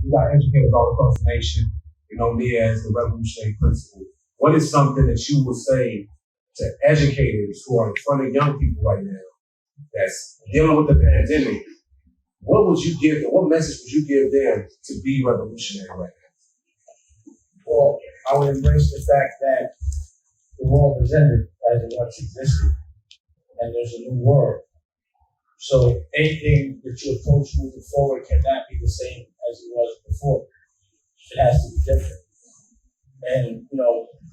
we got educators all across the nation. You know me as the revolutionary principal. What is something that you would say to educators who are in front of young people right now that's dealing with the pandemic? What would you give them? What message would you give them to be revolutionary right now? Well, I would embrace the fact that the world is ended as it once existed, and there's a new world. So anything that you approach moving forward cannot be the same as it was before. It has to be different. And,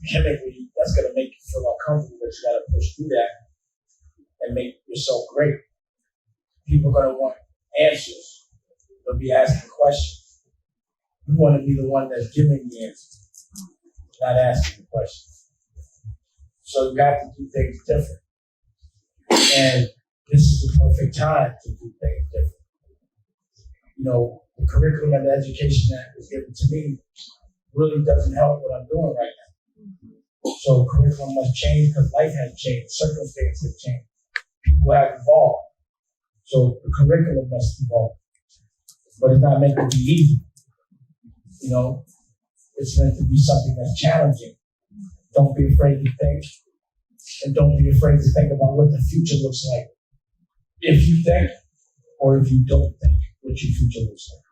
chemically, that's going to make you feel uncomfortable, but you got to push through that and make yourself great. People are going to want answers. They'll be asking questions. You want to be the one that's giving the answers, not asking the questions. So you have to do things different. And this is the perfect time to do things different. The curriculum and the education that was given to me really doesn't help what I'm doing right now. So curriculum must change because life has changed, circumstances have changed, people have evolved. So the curriculum must evolve. But it's not meant to be easy. It's meant to be something that's challenging. Don't be afraid to think, and don't be afraid to think about what the future looks like. If you think, or if you don't think what your future looks like.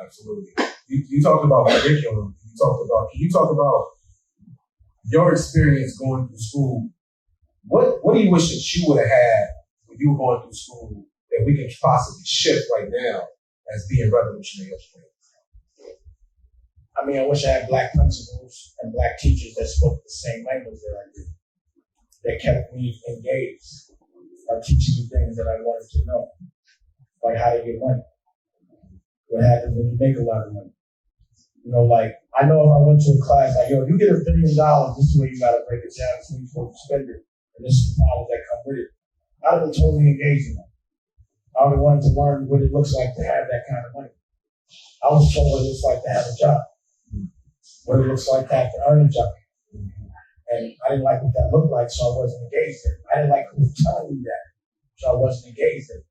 Absolutely. You talked about curriculum. Can you talk about your experience going through school? What do you wish that you would have had when you were going through school that we can possibly shift right now as being revolutionary educators? I wish I had black principals and black teachers that spoke the same language that I did, that kept me engaged by teaching me things that I wanted to know, like how to get money, what happens when you make a lot of money. I know if I went to a class like, if you get $1 billion, this is the way you got to break it down, this is where you're supposed to spend it, and this is the problems that come with it. I would have been totally engaged in that. I would have wanted to learn what it looks like to have that kind of money. I was told what it looks like to have a job, what it looks like to have to earn a job. And I didn't like what that looked like, so I wasn't engaged in it. I didn't like who was telling me that, so I wasn't engaged in it.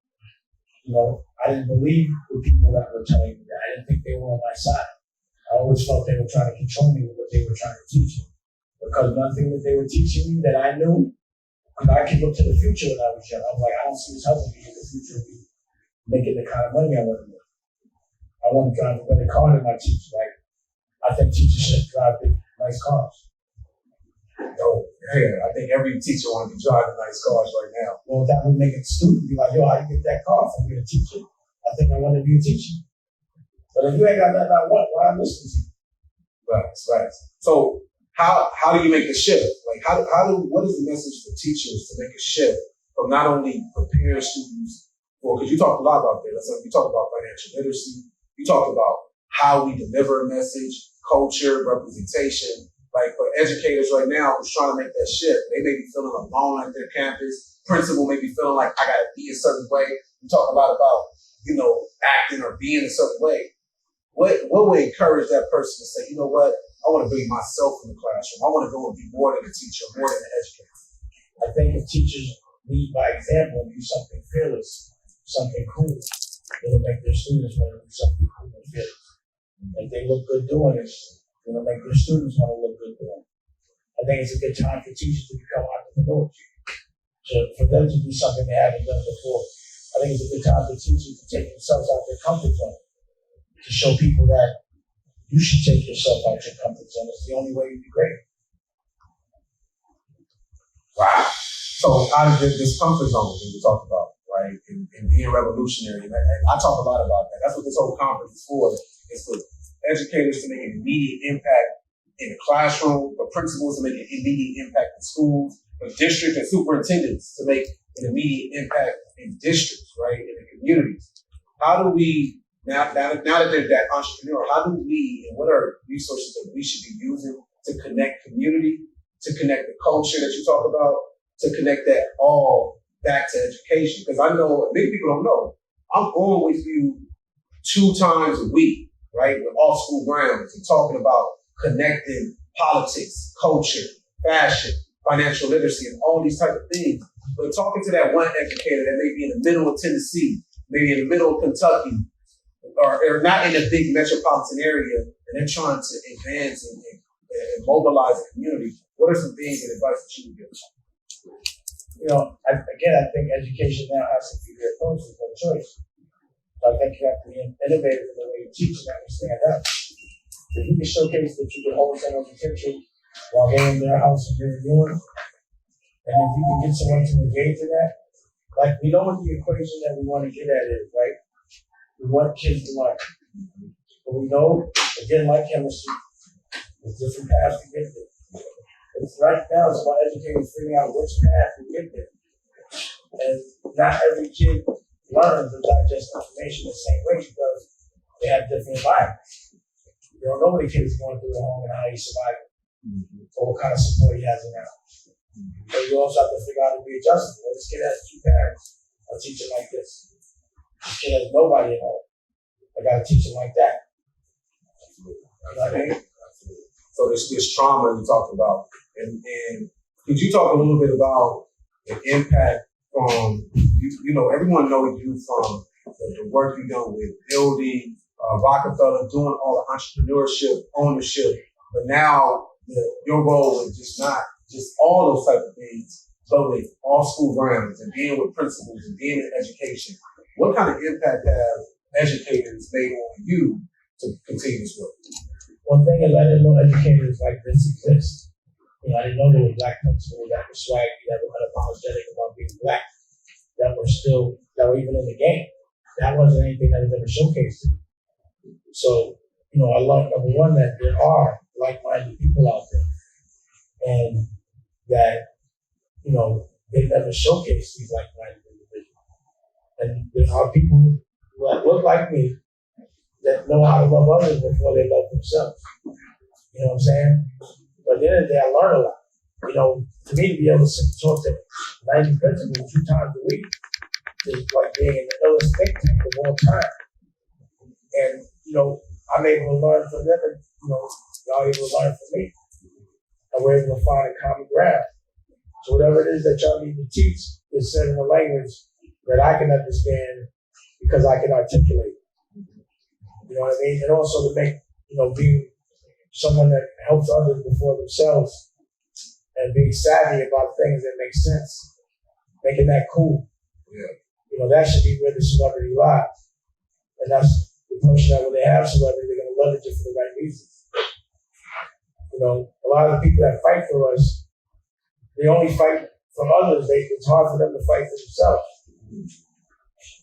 I didn't believe the people that were telling me that. I didn't think they were on my side. I always felt they were trying to control me with what they were trying to teach me. Because nothing that they were teaching me that I knew, I could look to the future when I was young. I was like, I don't see this helping me in the future of me making the kind of money I want to make. I want to drive a better car than my teacher. I think teachers should drive big, nice cars. I think every teacher wants to be driving nice cars right now. Well, that would make it stupid. Be like, how you get that car from being a teacher? I think I want to be a teacher. But if you ain't got nothing I want, why I'm listening to you? Right. So how do you make the shift? What is the message for teachers to make a shift from not only preparing students for, because you talked a lot about that. You talked about financial literacy. You talked about how we deliver a message, culture, representation. For educators right now who's trying to make that shift, they may be feeling alone at their campus. Principal may be feeling like I got to be a certain way. We talk a lot about, acting or being a certain way. What would encourage that person to say, you know what, I want to bring myself in the classroom. I want to go and be more than a teacher, more than an educator. I think if teachers lead by example and do something fearless, something cool, it'll make their students want to do something cool and fearless. If they look good doing it, it'll make their students want to look good doing it. I think it's a good time for teachers to become entrepreneurs, for them to do something they haven't done before. I think it's a good time for teachers to take themselves out their comfort zone, to show people that you should take yourself out your comfort zone. It's the only way to be great. Wow. So out of this comfort zone that we talked about, right, and being revolutionary, and I talk a lot about that. That's what this whole conference is for. It's for educators to make an immediate impact in the classroom, for principals to make an immediate impact in schools, for district and superintendents to make an immediate impact in districts, right, in the communities. How do we, now that they're that entrepreneur, how do we, and what are resources that we should be using to connect community, to connect the culture that you talk about, to connect that all back to education? Because I know, many people don't know, I'm on with you 2 times a week, right, with Off School Grounds, and talking about connecting politics, culture, fashion, financial literacy, and all these type of things. But talking to that one educator that may be in the middle of Tennessee, maybe in the middle of Kentucky, or not in a big metropolitan area, and they're trying to advance and mobilize the community, what are some things and advice that you would give? I think education now has to be their approach, there's no choice. So I think you have to be innovative in the way you teach and understand that. If you can showcase that you can hold someone's attention while they're in their house and they're doing, and if you can get someone to engage in that, like we know what the equation that we want to get at is, right? We want kids to learn. But we know, again, like chemistry, there's different paths to get there. It's right now, it's about educators figuring out which path to get there. And not every kid learns or digests information the same way because they have different environments. You don't know what a kid is going through at home and how he's surviving, or what kind of support he has around. So you also have to figure out how to be adjustable. Well, this kid has 2 parents. I'll teach him like this. This kid has nobody at home. I got to teach him like that. You know what I mean? So this trauma you talked about, and could you talk a little bit about the impact from everyone knows you from the work you've done with building Rockefeller, doing all the entrepreneurship, ownership, but now your role is just not just all those type of things, but with all school grounds and being with principals and being in education. What kind of impact have educators made on you to continue this work? One thing is I didn't know educators like this exist. I didn't know there were Black principals that were swaggy, that were unapologetic about being Black, that were even in the game. That wasn't anything that was ever showcased to me. So, I love, number one, that there are like-minded people out there. And that, they never showcase these like-minded individuals. And there are people that look like me that know how to love others before they love themselves. You know what I'm saying? But at the end of the day, I learn a lot. For me to be able to sit and talk to 90 principals 2 times a week is like being in the illest think tank of all time. And, I'm able to learn from them and, y'all able to learn from me. And we're able to find a common ground. So whatever it is that y'all need to teach is said in a language that I can understand because I can articulate. You know what I mean? And also to make, being someone that helps others before themselves and being savvy about things that make sense, making that cool. Yeah. That should be where the celebrity lies. And that's the person that when they have celebrity, they're going to leverage it for the right reasons. A lot of the people that fight for us, they only fight for others. It's hard for them to fight for themselves.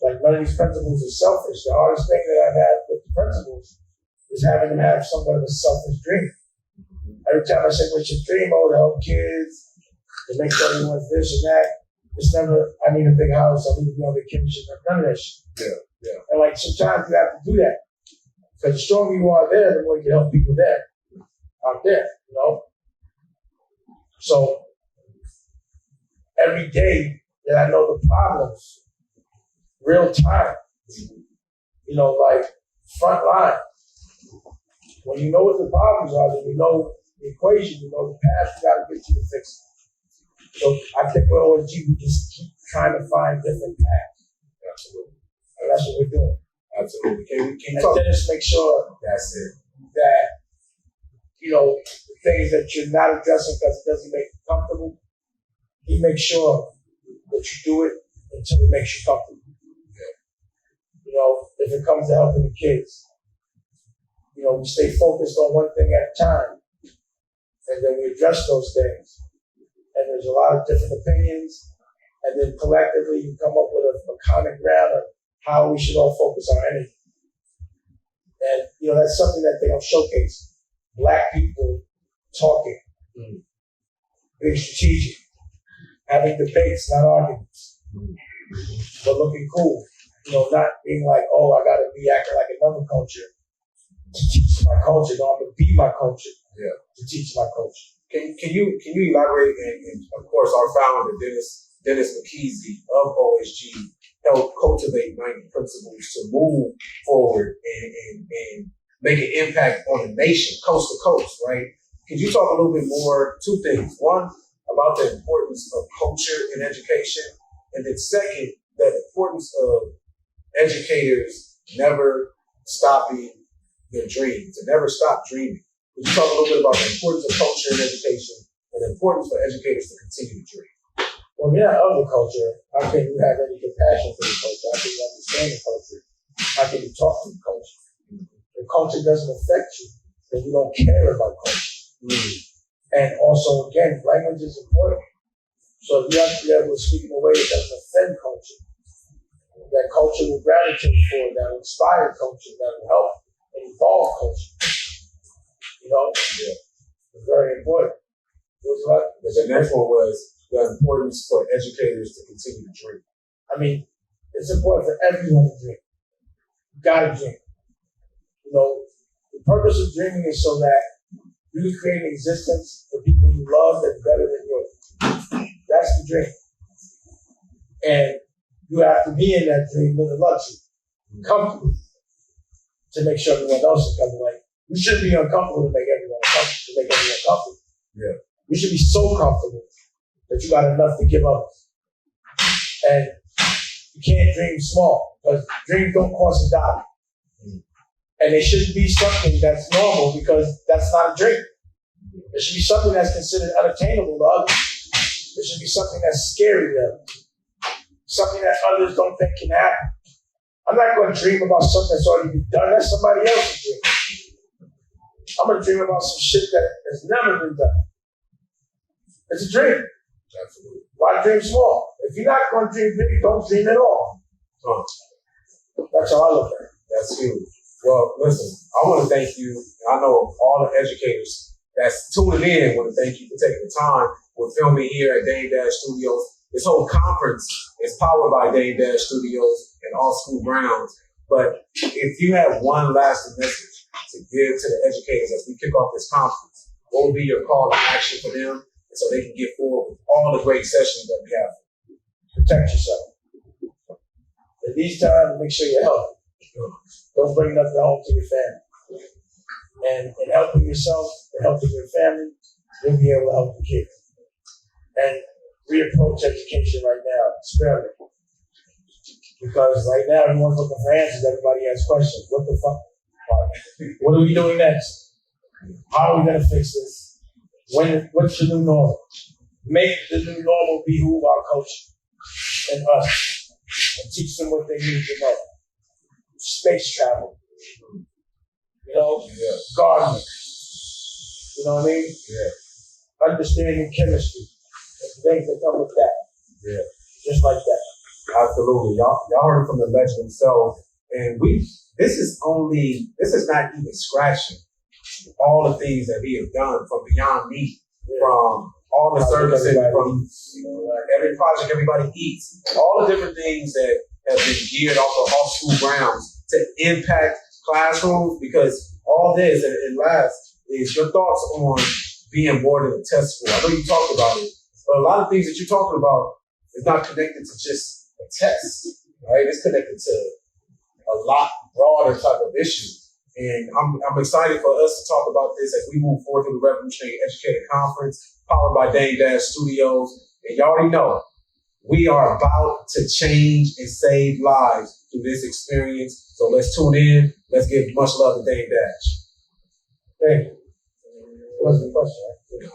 Like none of these principals are selfish. The hardest thing that I've had with the principals is having them have somewhat of a selfish dream. Every time I say, what's your dream? Oh, to help kids, to make sure everyone's this and that. It's never, I need a big house, I need to be on vacation, none of that shit. Yeah. And sometimes you have to do that. Because the stronger you are there, the more you can help people there, out there, So, every day that I know the problems, real time, front line. When you know what the problems are, then you know the equation, you know the path you got to get to fix it. So I think with OSG, we just keep trying to find different paths. Absolutely. And that's what we're doing. Absolutely. Can you talk? And then just make sure that's it. That, the things that you're not addressing because it doesn't make you comfortable, you make sure that you do it until it makes you comfortable. If it comes to helping the kids, we stay focused on one thing at a time, and then we address those things. And there's a lot of different opinions, and then collectively you come up with a common ground of how we should all focus our energy. And, that's something that they don't showcase. Black people talking, being strategic, having debates, not arguments, but looking cool. Not being like, oh, I gotta be acting like another culture to teach my culture. No, I'm gonna be my culture to teach my culture. Can you elaborate? And of course, our founder Dennis McKeezy of OSG helped cultivate 90 principles to move forward and make an impact on the nation, coast to coast. Right? Could you talk a little bit more? 2 things. One, about the importance of culture in education, and then second, the importance of educators never stopping their dreams and never stop dreaming. Could you talk a little bit about the importance of culture in education and the importance for educators to continue to dream? Well, you're not of the culture. How can you have any compassion for the culture? How can you understand the culture? How can you talk to the culture? If culture doesn't affect you, then you don't care about culture. And also, again, language is important. So if you have to be able to speak in a way that doesn't offend culture, that culture will gravitate for, that will inspire culture, that will help and evolve culture. You know? Yeah. It's very important. The next one was the importance for educators to continue to dream. I mean, it's important for everyone to dream. You gotta dream. You know, the purpose of dreaming is so that you can create an existence for people you love that's better than yours. That's the dream. And you have to be in that dream with a luxury, comfortable, to make sure everyone else is comfortable. Like, you shouldn't be uncomfortable to make everyone comfortable. Yeah. You should be so comfortable that you got enough to give others. And you can't dream small, because dreams don't cost a dollar. And it shouldn't be something that's normal, because that's not a dream. It should be something that's considered unattainable to others. It should be something that's scary to others. Something that others don't think can happen. I'm not going to dream about something that's already been done. That's somebody else's dream. I'm going to dream about some shit that has never been done. It's a dream. Absolutely. Why dream small? If you're not going to dream big, don't dream at all. That's how I look at it. That's huge. Well, listen, I want to thank you. I know all the educators that's tuning in want to thank you for taking the time. We're filming here at Dame Dash Studios. This whole conference is powered by Dame Dash Studios and All School Grounds. But if you have one last message to give to the educators as we kick off this conference, what would be your call to action for them so they can get forward with all the great sessions that we have? Protect yourself. At these times, make sure you're healthy. Don't bring nothing home to your family. And in helping yourself and helping your family, you'll be able to help the kids. And reapproach education right now. Experiment. Because right now, everyone's looking for answers. Everybody has questions. What the fuck? What are we doing next? How are we going to fix this? What's the new normal? Make the new normal behoove our culture and us. And teach them what they need to know. Space travel. You know? Yeah. Gardening. You know what I mean? Yeah. Understanding chemistry. And things that come with that. Yeah. Just like that. Absolutely. Y'all heard it from the legend himself. And this is not even scratching all the things that he has done from Beyond Meat, from all the services, from every project everybody eats, all the different things that have been geared off of off-school grounds to impact classrooms, because all this, and last, is your thoughts on being more than a test score. I know you talked about it, but a lot of things that you're talking about is not connected to just a test, right? It's connected to a lot broader type of issues. And I'm excited for us to talk about this as we move forward through the Revolutionary Educator Conference, powered by Dame Dash Studios. And y'all already know, we are about to change and save lives through this experience. So let's tune in. Let's give much love to Dame Dash. Thank you. What's the question?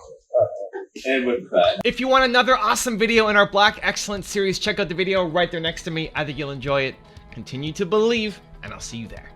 Edward Pratt. If you want another awesome video in our Black Excellence series, check out the video right there next to me. I think you'll enjoy it. Continue to believe, and I'll see you there.